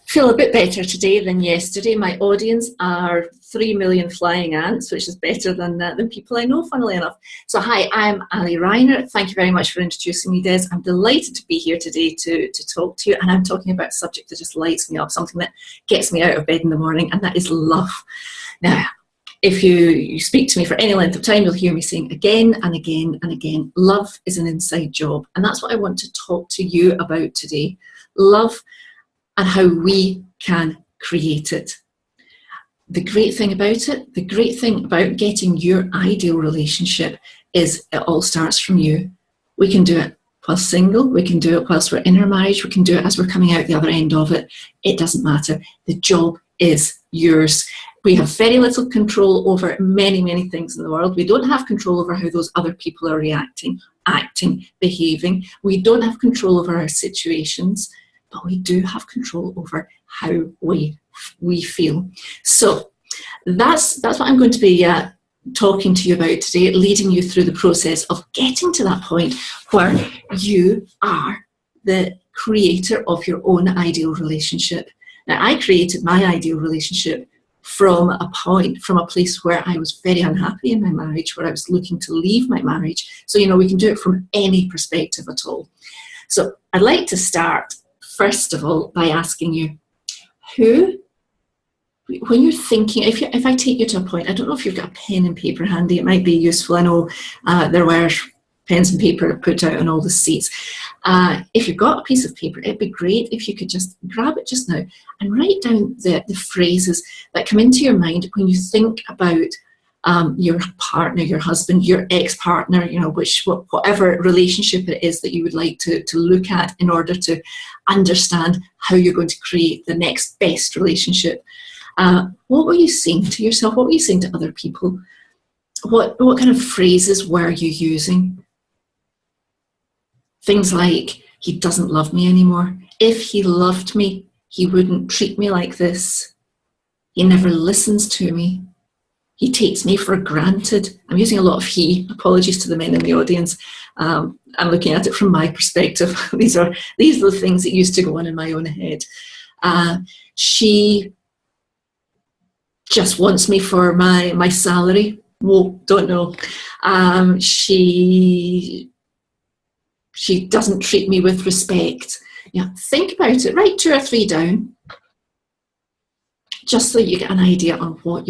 Feel a bit better today than yesterday. My audience are 3 million flying ants, which is better than people I know, funnily enough. So hi, I'm Ali Reiner. Thank you very much for introducing me, Des. I'm delighted to be here today to talk to you, and I'm talking about a subject that just lights me up, something that gets me out of bed in the morning, and that is love. Now, if you speak to me for any length of time, you'll hear me saying again and again and again, love is an inside job. And that's what I want to talk to you about today. Love and how we can create it. The great thing about it, the great thing about getting your ideal relationship is it all starts from you. We can do it while single, we can do it whilst we're in our marriage, we can do it as we're coming out the other end of it. It doesn't matter. The job is yours. We have very little control over many, many things in the world. We don't have control over how those other people are reacting, acting, behaving. We don't have control over our situations, but we do have control over how we feel. So that's what I'm going to be talking to you about today, leading you through the process of getting to that point where you are the creator of your own ideal relationship. Now, I created my ideal relationship from a place where I was very unhappy in my marriage, where I was looking to leave my marriage. So, we can do it from any perspective at all. So I'd like to start, first of all, by asking you, when you're thinking, if I take you to a point, I don't know if you've got a pen and paper handy, it might be useful. I know there were pens and paper put out on all the seats. If you've got a piece of paper, it'd be great if you could just grab it just now and write down the phrases that come into your mind when you think about your partner, your husband, your ex-partner, whatever relationship it is that you would like to look at in order to understand how you're going to create the next best relationship. What were you saying to yourself? What were you saying to other people? What kind of phrases were you using? Things like, he doesn't love me anymore. If he loved me, he wouldn't treat me like this. He never listens to me. He takes me for granted. I'm using a lot of he. Apologies to the men in the audience. I'm looking at it from my perspective. These are the things that used to go on in my own head. She just wants me for my salary. Whoa, don't know. She doesn't treat me with respect. Think about it. Write 2 or 3 down, just so you get an idea on what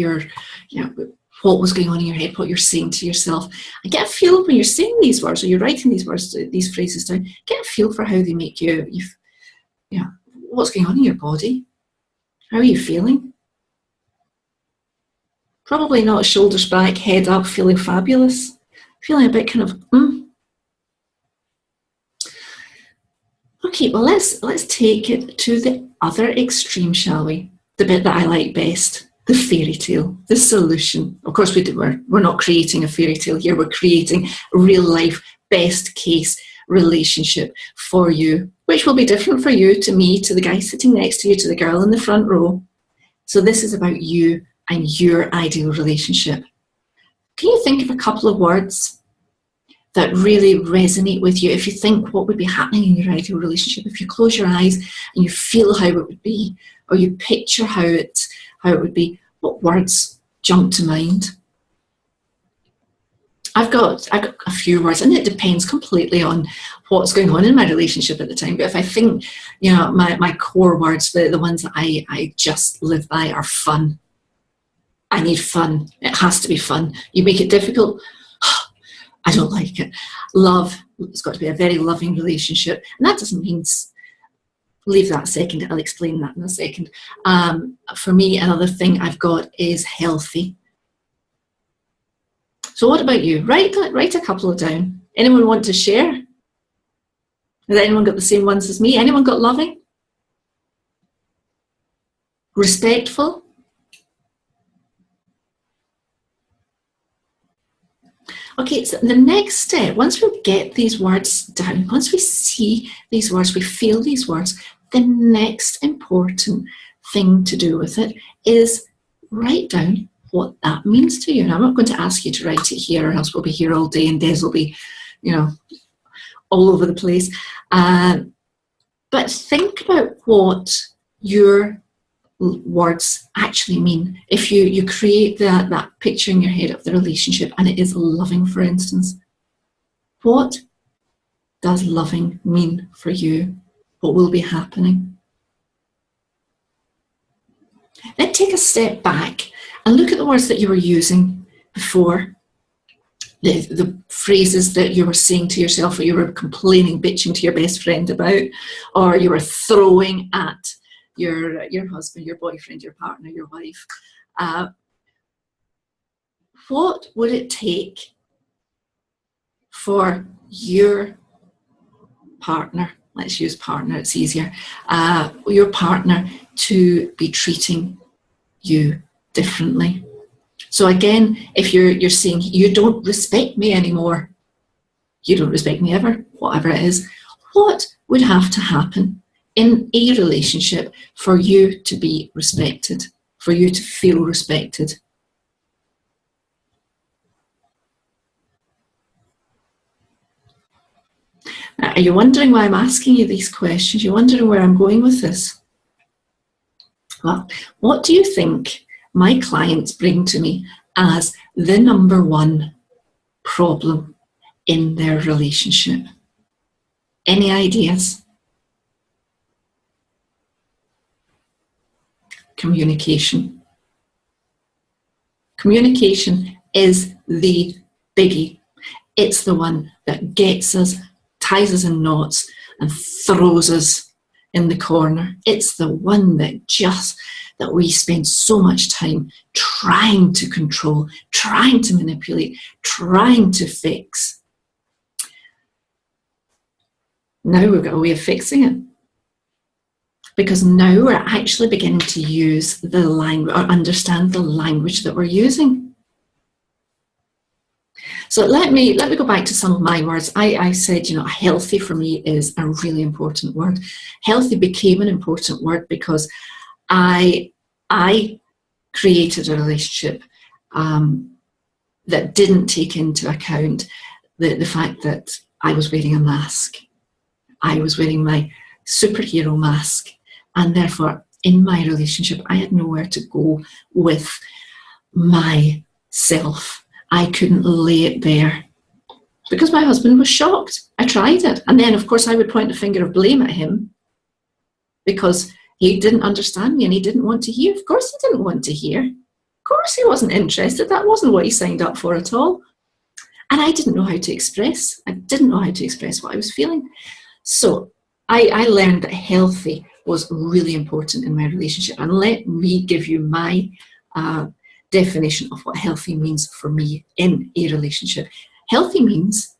what was going on in your head, what you're saying to yourself. And get a feel when you're saying these words or you're writing these words, these phrases down. Get a feel for how they make you what's going on in your body. How are you feeling? Probably not shoulders back, head up, feeling fabulous. Feeling a bit kind of, Okay, well, let's take it to the other extreme, shall we? The bit that I like best, the fairy tale, the solution. Of course, we're not creating a fairy tale here. We're creating a real life, best case relationship for you, which will be different for you, to me, to the guy sitting next to you, to the girl in the front row. So this is about you and your ideal relationship. Can you think of a couple of words that really resonate with you? If you think what would be happening in your ideal relationship, if you close your eyes and you feel how it would be, or you picture how it would be, what words jump to mind? I've got a few words, and it depends completely on what's going on in my relationship at the time. But if I think, my core words, the ones that I just live by are fun. I need fun. It has to be fun. You make it difficult, I don't like it. Love, it's got to be a very loving relationship. And that doesn't mean, leave that a second, I'll explain that in a second. For me, another thing I've got is healthy. So what about you? Write a couple of down. Anyone want to share? Has anyone got the same ones as me? Anyone got loving? Respectful? Okay, so the next step, once we get these words down, once we see these words, we feel these words, the next important thing to do with it is write down what that means to you. And I'm not going to ask you to write it here, or else we'll be here all day and Des will be, all over the place. But think about what your words actually mean. If you create that picture in your head of the relationship and it is loving, for instance, what does loving mean for you? What will be happening? Then take a step back and look at the words that you were using before, the phrases that you were saying to yourself, or you were complaining, bitching to your best friend about, or you were throwing at your husband, your boyfriend, your partner, your wife. What would it take for your partner, let's use partner, it's easier, your partner to be treating you differently? So again, if you're saying, you don't respect me anymore, you don't respect me ever, whatever it is, what would have to happen in a relationship for you to be respected, for you to feel respected? Now, are you wondering why I'm asking you these questions? You're wondering where I'm going with this? Well, what do you think my clients bring to me as the number one problem in their relationship? Any ideas? Communication. Communication is the biggie. It's the one that gets us, ties us in knots and throws us in the corner. It's the one that we spend so much time trying to control, trying to manipulate, trying to fix. Now we've got a way of fixing it, because now we're actually beginning to use the language, or understand the language that we're using. So let me go back to some of my words. I said, healthy for me is a really important word. Healthy became an important word because I created a relationship that didn't take into account the fact that I was wearing a mask. I was wearing my superhero mask, and therefore in my relationship I had nowhere to go with myself. I couldn't lay it bare because my husband was shocked. I tried it, and then of course I would point the finger of blame at him because he didn't understand me and he didn't want to hear. Of course he didn't want to hear. Of course he wasn't interested. That wasn't what he signed up for at all. And I didn't know how to express. I didn't know how to express what I was feeling. So I learned that healthy was really important in my relationship. And let me give you my definition of what healthy means for me in a relationship. Healthy means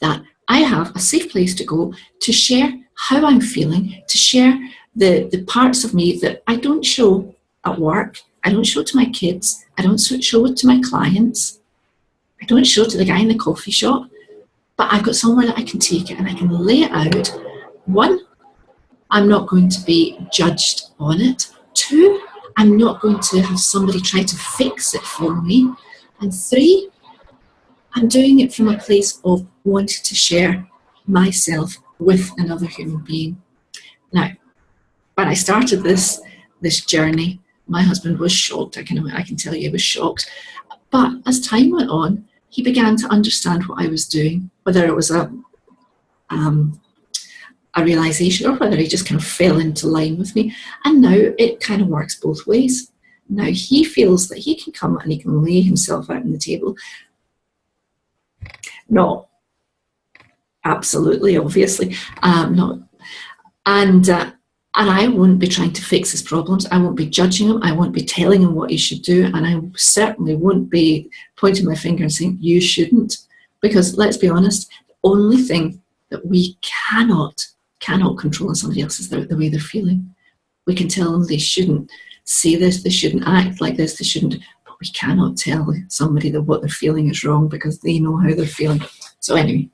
that I have a safe place to go to share how I'm feeling, to share the parts of me that I don't show at work, I don't show to my kids, I don't show it to my clients, I don't show to the guy in the coffee shop, but I've got somewhere that I can take it and I can lay it out. One, I'm not going to be judged on it. Two, I'm not going to have somebody try to fix it for me. And three, I'm doing it from a place of wanting to share myself with another human being. Now, when I started this journey, my husband was shocked. I can tell you he was shocked. But as time went on, he began to understand what I was doing, whether it was a realization or whether he just kind of fell into line with me. And now it kind of works both ways. Now he feels that he can come and he can lay himself out on the table. Not absolutely, obviously, not. And I won't be trying to fix his problems. I won't be judging him. I won't be telling him what he should do. And I certainly won't be pointing my finger and saying, you shouldn't. Because let's be honest, the only thing that we cannot control in somebody else is the way they're feeling. We can tell them they shouldn't say this, they shouldn't act like this, they shouldn't, but we cannot tell somebody that what they're feeling is wrong because they know how they're feeling. So anyway,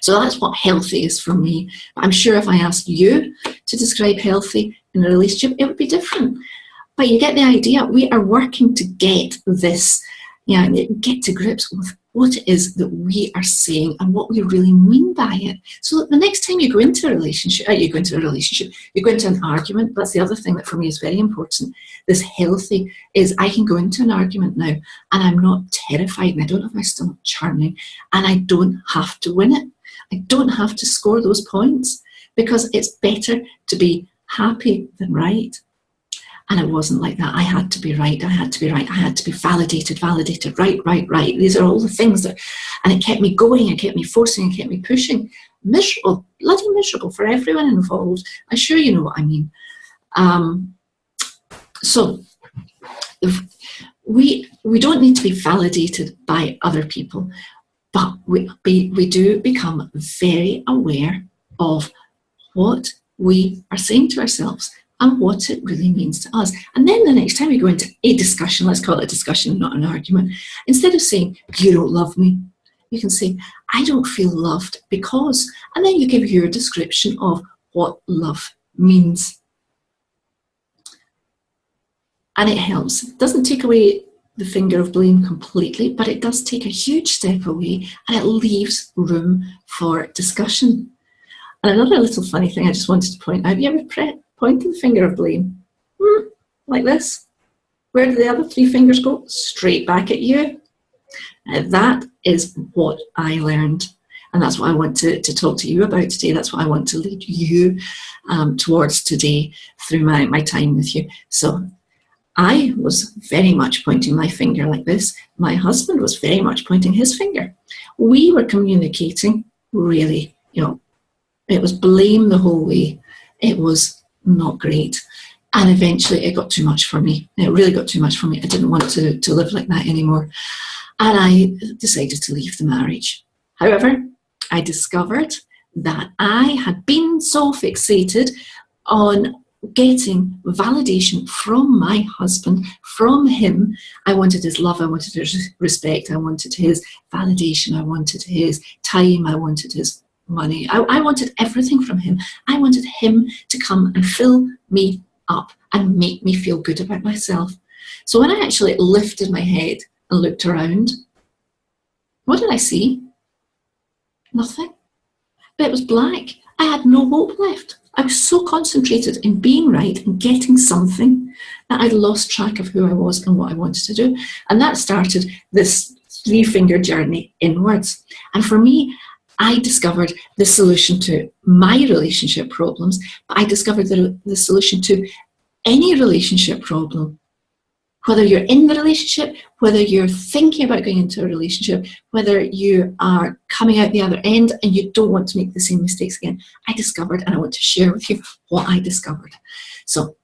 so that's what healthy is for me. I'm sure if I asked you to describe healthy in a relationship, it would be different. But you get the idea. We are working to get this Yeah, get to grips with what it is that we are saying and what we really mean by it. So that the next time you go into a relationship, you go into an argument. That's the other thing that for me is very important. This healthy is I can go into an argument now and I'm not terrified and I don't have my stomach churning and I don't have to win it. I don't have to score those points because it's better to be happy than right. And it wasn't like that. I had to be right. I had to be right. I had to be validated. Right. These are all the things that, and it kept me going. It kept me forcing. It kept me pushing. Miserable, bloody miserable for everyone involved. I'm sure you know what I mean. So we don't need to be validated by other people, but we do become very aware of what we are saying to ourselves and what it really means to us. And then the next time we go into a discussion, let's call it a discussion, not an argument, instead of saying, you don't love me, you can say, I don't feel loved because, and then you give your description of what love means. And it helps. It doesn't take away the finger of blame completely, but it does take a huge step away and it leaves room for discussion. And another little funny thing I just wanted to point out, have you ever pointed the finger of blame? Like this. Where do the other three fingers go? Straight back at you. That is what I learned. And that's what I want to talk to you about today. That's what I want to lead you towards today through my time with you. So I was very much pointing my finger like this. My husband was very much pointing his finger. We were communicating really, it was blame the whole way. It was not great. And eventually it got too much for me. It really got too much for me. I didn't want to live like that anymore. And I decided to leave the marriage. However, I discovered that I had been so fixated on getting validation from my husband, from him. I wanted his love, I wanted his respect, I wanted his validation, I wanted his time, I wanted his money. I wanted everything from him. I wanted him to come and fill me up and make me feel good about myself. So when I actually lifted my head and looked around, what did I see? Nothing. It was black. I had no hope left. I was so concentrated in being right and getting something that I'd lost track of who I was and what I wanted to do. And that started this three-finger journey inwards. And for me, I discovered the solution to my relationship problems, but I discovered the solution to any relationship problem. Whether you're in the relationship, whether you're thinking about going into a relationship, whether you are coming out the other end and you don't want to make the same mistakes again, I discovered, and I want to share with you what I discovered. So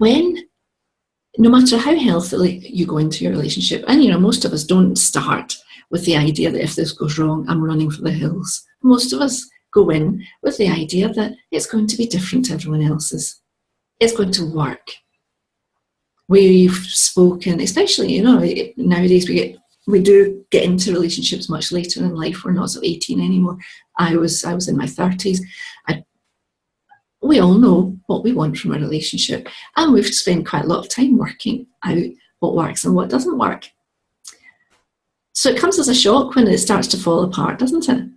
no matter how healthily you go into your relationship, and most of us don't start with the idea that if this goes wrong, I'm running for the hills. Most of us go in with the idea that it's going to be different to everyone else's. It's going to work. We've spoken, especially, nowadays we do get into relationships much later in life. We're not 18 anymore. I was in my 30s. We all know what we want from a relationship, and we've spent quite a lot of time working out what works and what doesn't work. So it comes as a shock when it starts to fall apart, doesn't it?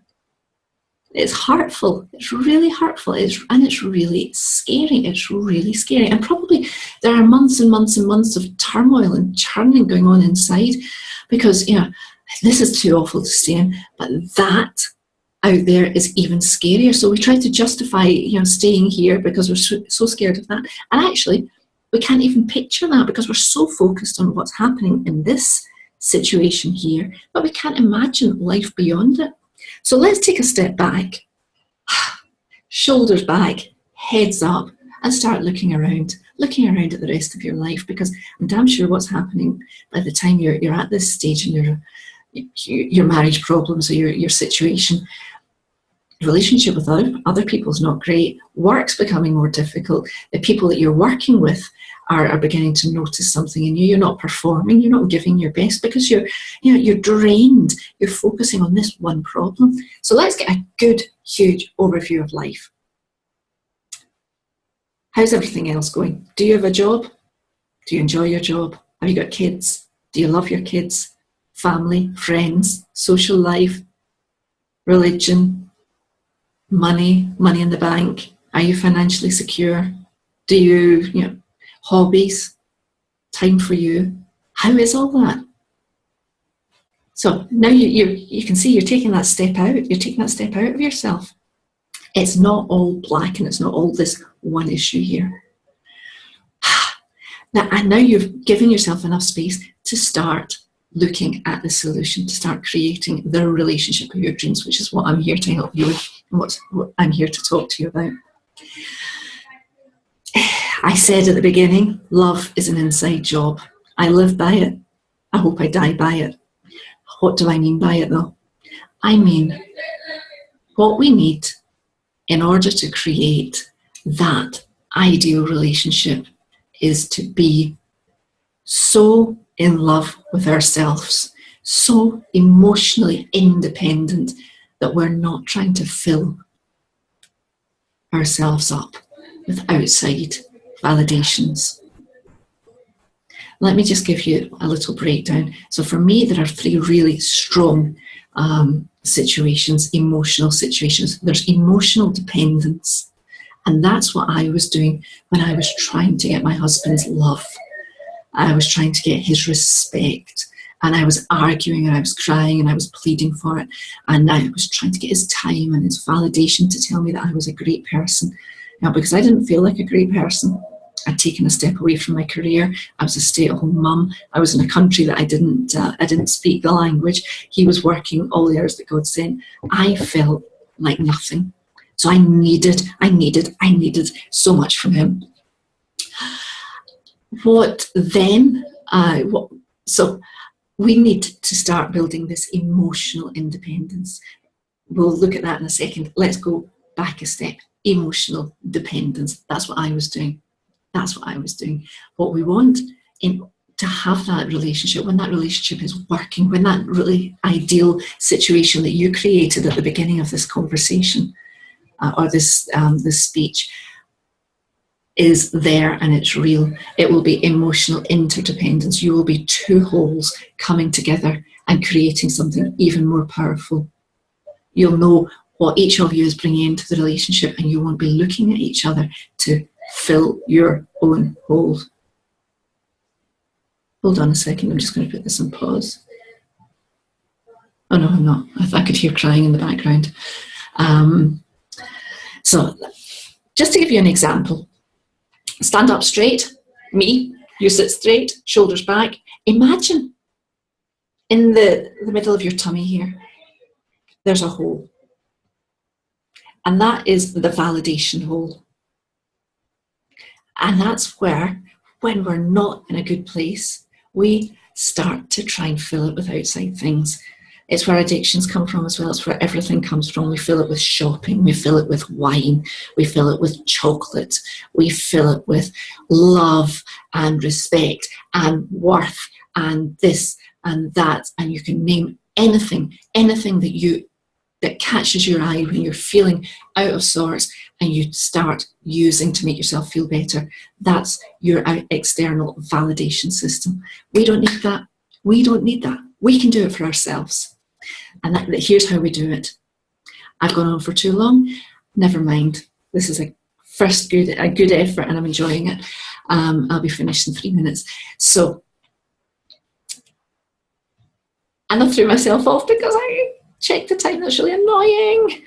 It's hurtful. It's really hurtful. And it's really scary. It's really scary. And probably there are months and months and months of turmoil and churning going on inside because, this is too awful to stay in. But that out there is even scarier. So we try to justify, staying here because we're so scared of that. And actually, we can't even picture that because we're so focused on what's happening in this situation here, but we can't imagine life beyond it. So let's take a step back, shoulders back, heads up, and start looking around at the rest of your life, because I'm damn sure what's happening by the time you're at this stage in your marriage problems or your situation. Relationship with other people is not great. Work's becoming more difficult. The people that you're working with are beginning to notice something in you. You're not performing. You're not giving your best because you're drained. You're focusing on this one problem. So let's get a good, huge overview of life. How's everything else going? Do you have a job? Do you enjoy your job? Have you got kids? Do you love your kids, family, friends, social life, religion, money in the bank? Are you financially secure? Do you, hobbies, time for you? How is all that? So now you can see you're taking that step out. You're taking that step out of yourself. It's not all black and it's not all this one issue here. And now you've given yourself enough space to start looking at the solution, to start creating the relationship of your dreams, which is what I'm here to help you with, and what I'm here to talk to you about. I said at the beginning, love is an inside job. I live by it. I hope I die by it. What do I mean by it though? I mean, what we need in order to create that ideal relationship is to be so in love with ourselves, so emotionally independent that we're not trying to fill ourselves up with outside validations. Let me just give you a little breakdown. So for me, there are three really strong situations, emotional situations. There's emotional dependence. And that's what I was doing when I was trying to get my husband's love. I was trying to get his respect. And I was arguing and I was crying and I was pleading for it. And I was trying to get his time and his validation to tell me that I was a great person. Now, because I didn't feel like a great person. I'd taken a step away from my career. I was a stay-at-home mum. I was in a country that I didn't speak the language. He was working all the hours that God sent. I felt like nothing. So I needed so much from him. So we need to start building this emotional independence. We'll look at that in a second. Let's go back a step. Emotional dependence. That's what I was doing. What we want to have that relationship, when that relationship is working, when that really ideal situation that you created at the beginning of this conversation or this speech is there and it's real, it will be emotional interdependence. You will be two wholes coming together and creating something even more powerful. You'll know what each of you is bringing into the relationship and you won't be looking at each other to fill your own hole. Hold on a second, I'm just going to put this on pause. Oh no, I'm not. I could hear crying in the background. So, just to give you an example, stand up straight, me, you sit straight, shoulders back. Imagine in the middle of your tummy here, there's a hole. And that is the validation hole. And that's where, when we're not in a good place, we start to try and fill it with outside things. It's where addictions come from as well. It's where everything comes from. We fill it with shopping. We fill it with wine. We fill it with chocolate. We fill it with love and respect and worth and this and that. And you can name anything that catches your eye when you're feeling out of sorts and you start using to make yourself feel better. That's your external validation system. We don't need that. We don't need that. We can do it for ourselves. And here's how we do it. I've gone on for too long. Never mind. This is a good effort and I'm enjoying it. I'll be finished in 3 minutes. So, and I threw myself off because I checked the time. That's really annoying.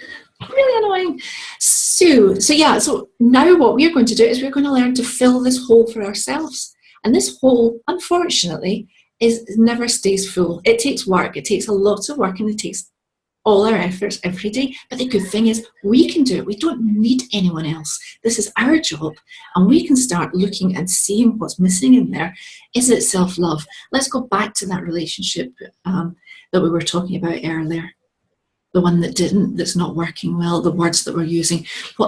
Really annoying. So now what we're going to do is we're going to learn to fill this hole for ourselves. And this hole, unfortunately, never stays full. It takes work. It takes a lot of work and it takes all our efforts every day. But the good thing is we can do it. We don't need anyone else. This is our job. And we can start looking and seeing what's missing in there. Is it self-love? Let's go back to that relationship that we were talking about earlier. The one that's not working well, the words that we're using,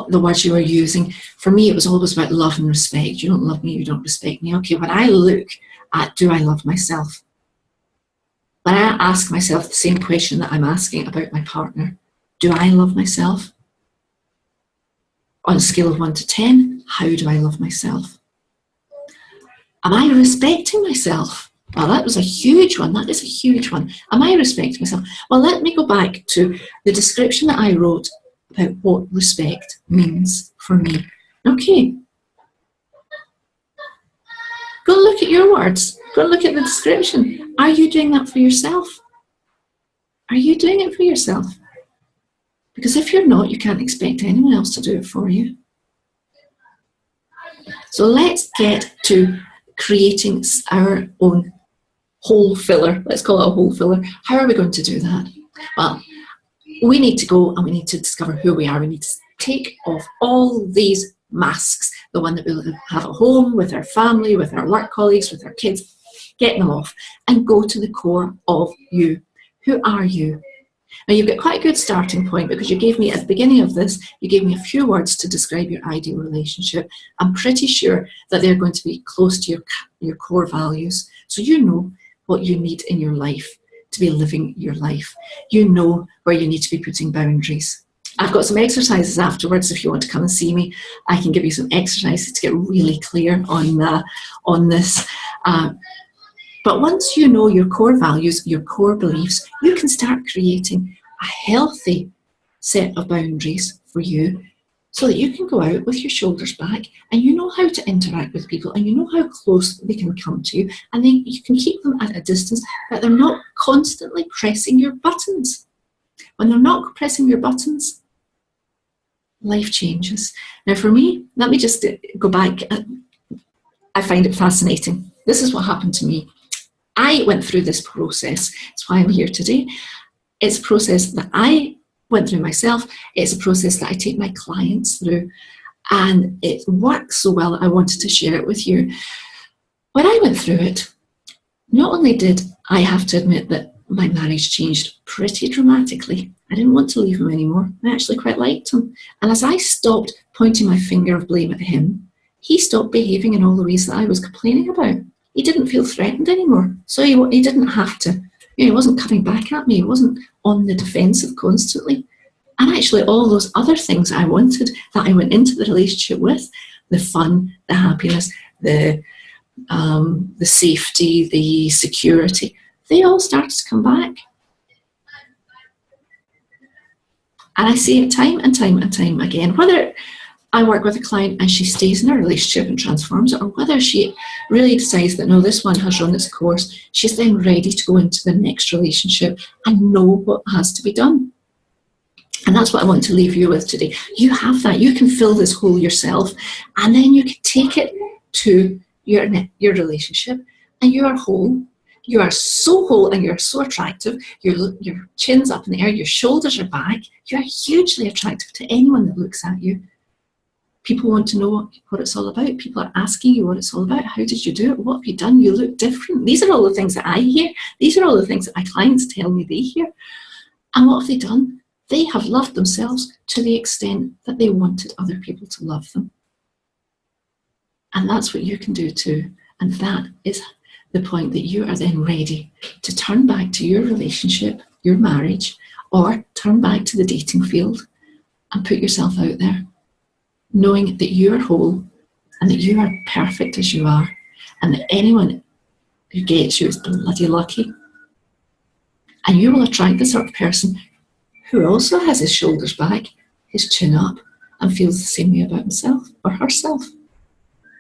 the words you were using. For me, it was always about love and respect. You don't love me, you don't respect me. Okay, when I look at, do I love myself? When I ask myself the same question that I'm asking about my partner, do I love myself? On a scale of 1 to 10, how do I love myself? Am I respecting myself? Well, that was a huge one. That is a huge one. Am I respecting myself? Well, let me go back to the description that I wrote about what respect means for me. Okay. Go look at your words. Go look at the description. Are you doing that for yourself? Are you doing it for yourself? Because if you're not, you can't expect anyone else to do it for you. So let's get to creating our own hole filler. Let's call it a hole filler. How are we going to do that? Well, we need to go and we need to discover who we are. We need to take off all these masks, the one that we have at home, with our family, with our work colleagues, with our kids. Get them off and go to the core of you. Who are you? Now, you've got quite a good starting point because you gave me, at the beginning of this, you gave me a few words to describe your ideal relationship. I'm pretty sure that they're going to be close to your core values. So you know what you need in your life to be living your life. You know where you need to be putting boundaries. I've got some exercises afterwards. If you want to come and see me, I can give you some exercises to get really clear on this. But once you know your core values, your core beliefs, you can start creating a healthy set of boundaries for you so that you can go out with your shoulders back and you know how to interact with people and you know how close they can come to you, and then you can keep them at a distance, but they're not constantly pressing your buttons. When they're not pressing your buttons, life changes. Now for me, let me just go back. I find it fascinating. This is what happened to me. I went through this process. That's why I'm here today. It's a process that I went through myself. It's a process that I take my clients through. And it works so well that I wanted to share it with you. When I went through it, not only did I have to admit that my marriage changed pretty dramatically. I didn't want to leave him anymore. I actually quite liked him. And as I stopped pointing my finger of blame at him, he stopped behaving in all the ways that I was complaining about. He didn't feel threatened anymore. So he didn't have to. He wasn't coming back at me. He wasn't on the defensive constantly. And actually all those other things I wanted that I went into the relationship with, the fun, the happiness, the safety, the security, they all started to come back. And I see it time and time and time again, whether I work with a client and she stays in a relationship and transforms it, or whether she really decides that no, this one has run its course, she's then ready to go into the next relationship and know what has to be done. And that's what I want to leave you with today. You have that. You can fill this hole yourself, and then you can take it to your relationship, and you are whole. You are so whole and you're so attractive. Your chin's up in the air, your shoulders are back. You are hugely attractive to anyone that looks at you. People want to know what it's all about. People are asking you what it's all about. How did you do it? What have you done? You look different. These are all the things that I hear. These are all the things that my clients tell me they hear. And what have they done? They have loved themselves to the extent that they wanted other people to love them. And that's what you can do too. And that is the point that you are then ready to turn back to your relationship, your marriage, or turn back to the dating field and put yourself out there, knowing that you are whole and that you are perfect as you are, and that anyone who gets you is bloody lucky. And you will attract the sort of person who also has his shoulders back, his chin up, and feels the same way about himself or herself.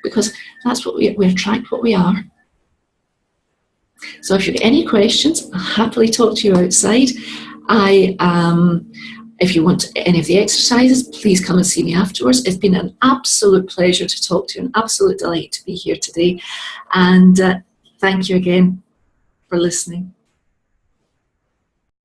Because that's what we attract, what we are. So if you've got any questions, I'll happily talk to you outside. If you want any of the exercises, please come and see me afterwards. It's been an absolute pleasure to talk to you, an absolute delight to be here today. And thank you again for listening.